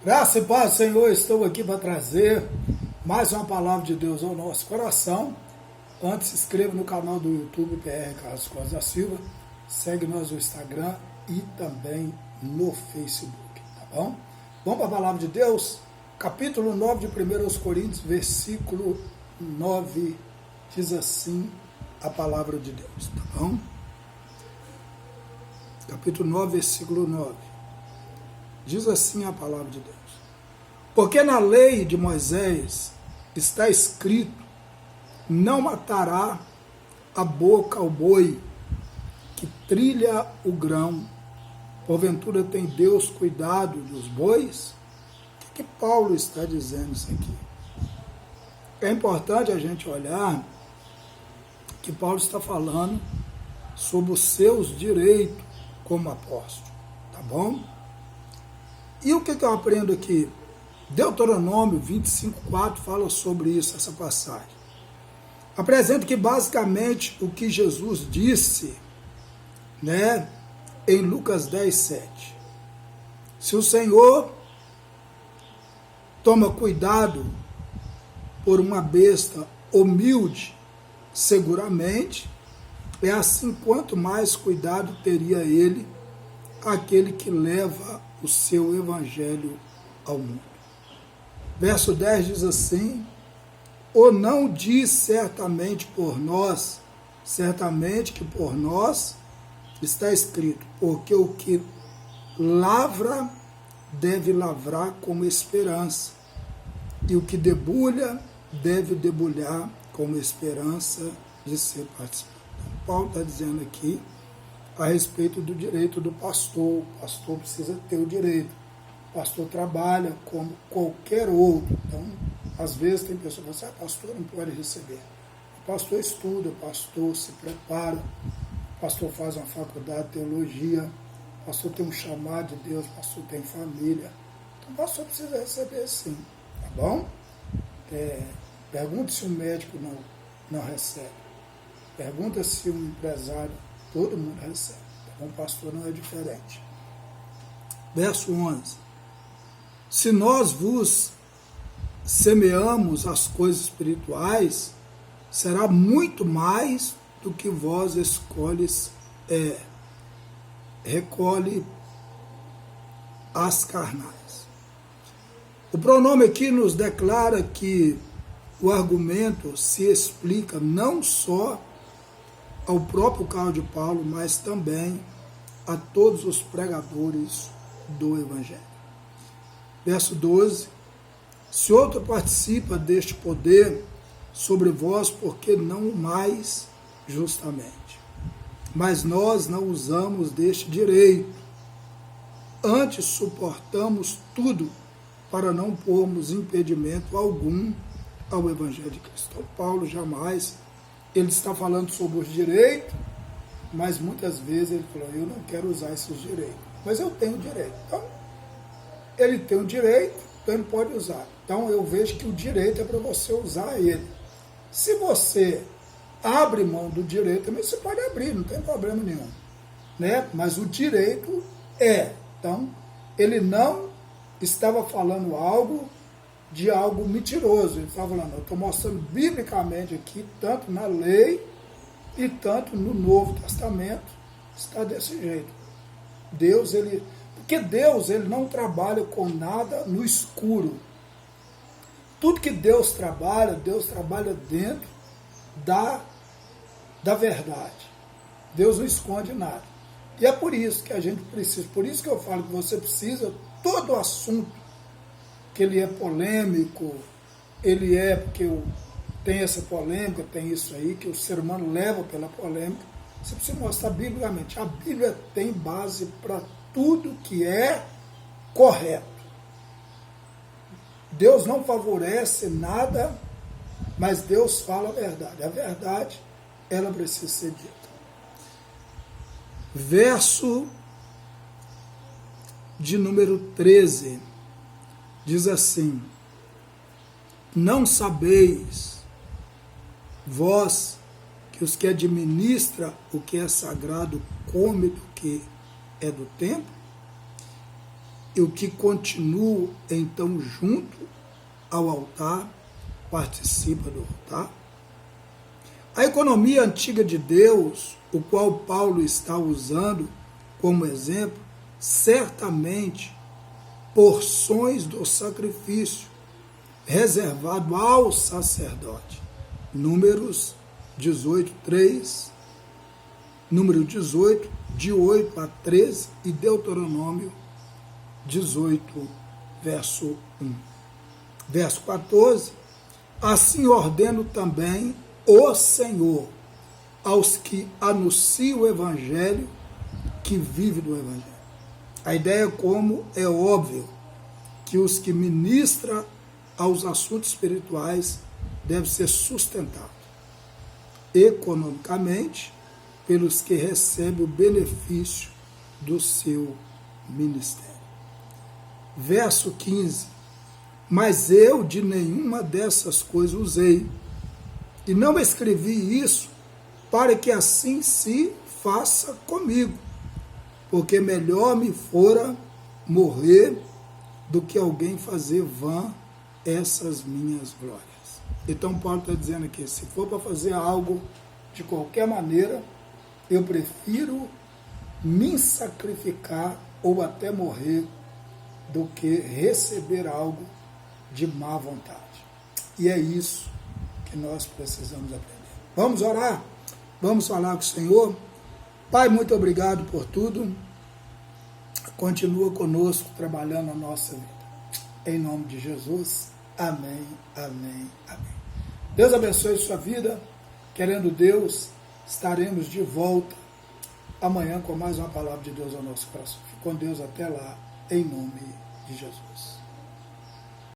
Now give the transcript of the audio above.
Graça e paz, Senhor, estou aqui para trazer mais uma palavra de Deus ao nosso coração. Antes, se inscreva no canal do YouTube PR Carlos Costa da Silva, segue nós no Instagram e também no Facebook, tá bom? Vamos para a palavra de Deus, capítulo 9 de 1 Coríntios, versículo 9, diz assim a palavra de Deus, tá bom? Capítulo 9, versículo 9. Diz assim a palavra de Deus. Porque na lei de Moisés está escrito: não matará a boca ao boi que trilha o grão. Porventura tem Deus cuidado dos bois? O que Paulo está dizendo isso aqui? É importante a gente olhar que Paulo está falando sobre os seus direitos como apóstolo, tá bom? E o que eu aprendo aqui? Deuteronômio 25:4 fala sobre isso, essa passagem. Apresenta que basicamente o que Jesus disse, em Lucas 10:7. Se o Senhor toma cuidado por uma besta humilde, seguramente, é assim quanto mais cuidado teria ele, aquele que leva o seu evangelho ao mundo. Verso 10 diz assim: ou não diz certamente que por nós está escrito, porque o que lavra deve lavrar como esperança, e o que debulha deve debulhar como esperança de ser participante. Paulo está dizendo aqui a respeito do direito do pastor. O pastor precisa ter o direito. O pastor trabalha como qualquer outro. Então, às vezes tem pessoas que falam assim, pastor não pode receber. O pastor estuda, o pastor se prepara, o pastor faz uma faculdade de teologia, o pastor tem um chamado de Deus, o pastor tem família. Então, o pastor precisa receber sim, tá bom? Pergunta se um médico não recebe. Pergunta se um empresário, todo mundo recebe. Tá? O pastor não é diferente. Verso 11. Se nós vos semeamos as coisas espirituais, será muito mais do que vós recolhe as carnais. O pronome aqui nos declara que o argumento se explica não só ao próprio Carlos de Paulo, mas também a todos os pregadores do Evangelho. Verso 12. Se outro participa deste poder sobre vós, porque não mais justamente. Mas nós não usamos deste direito. Antes suportamos tudo para não pormos impedimento algum ao Evangelho de Cristo. Então, Paulo jamais, ele está falando sobre os direitos, mas muitas vezes ele falou, eu não quero usar esses direitos, mas eu tenho direito. Então, ele tem o direito, então ele pode usar. Então, eu vejo que o direito é para você usar ele. Se você abre mão do direito, também você pode abrir, não tem problema nenhum. Mas o direito é. Então, ele não estava falando algo mentiroso. Ele estava falando, eu estou mostrando biblicamente aqui, tanto na lei e tanto no Novo Testamento, está desse jeito. Porque Deus, ele não trabalha com nada no escuro. Tudo que Deus trabalha dentro da verdade. Deus não esconde nada. E é por isso que a gente precisa, por isso que eu falo que você precisa, todo assunto que ele é polêmico, porque tem essa polêmica, tem isso aí, que o ser humano leva pela polêmica, você precisa mostrar biblicamente. A Bíblia tem base para tudo que é correto. Deus não favorece nada, mas Deus fala a verdade. A verdade, ela precisa ser dita. Verso de número 13, diz assim: não sabeis vós que os que administram o que é sagrado come do que é do templo? e o que continua então junto ao altar participa do altar. A economia antiga de Deus, o qual Paulo está usando como exemplo, certamente porções do sacrifício reservado ao sacerdote. Números 18, 3, número 18, de 8 a 13 e Deuteronômio 18, verso 1. Verso 14, assim ordeno também o Senhor aos que anunciam o Evangelho, que vive do Evangelho. A ideia, como é óbvio, que os que ministram aos assuntos espirituais devem ser sustentados economicamente pelos que recebem o benefício do seu ministério. Verso 15, mas eu de nenhuma dessas coisas usei, e não escrevi isso para que assim se faça comigo, porque melhor me fora morrer do que alguém fazer vã essas minhas glórias. Então Paulo está dizendo aqui, se for para fazer algo de qualquer maneira, eu prefiro me sacrificar ou até morrer do que receber algo de má vontade. E é isso que nós precisamos aprender. Vamos orar? Vamos falar com o Senhor? Pai, muito obrigado por tudo. Continua conosco, trabalhando a nossa vida. Em nome de Jesus. Amém, amém, amém. Deus abençoe sua vida. Querendo Deus, estaremos de volta amanhã com mais uma palavra de Deus ao nosso coração. Fique com Deus até lá, em nome de Jesus.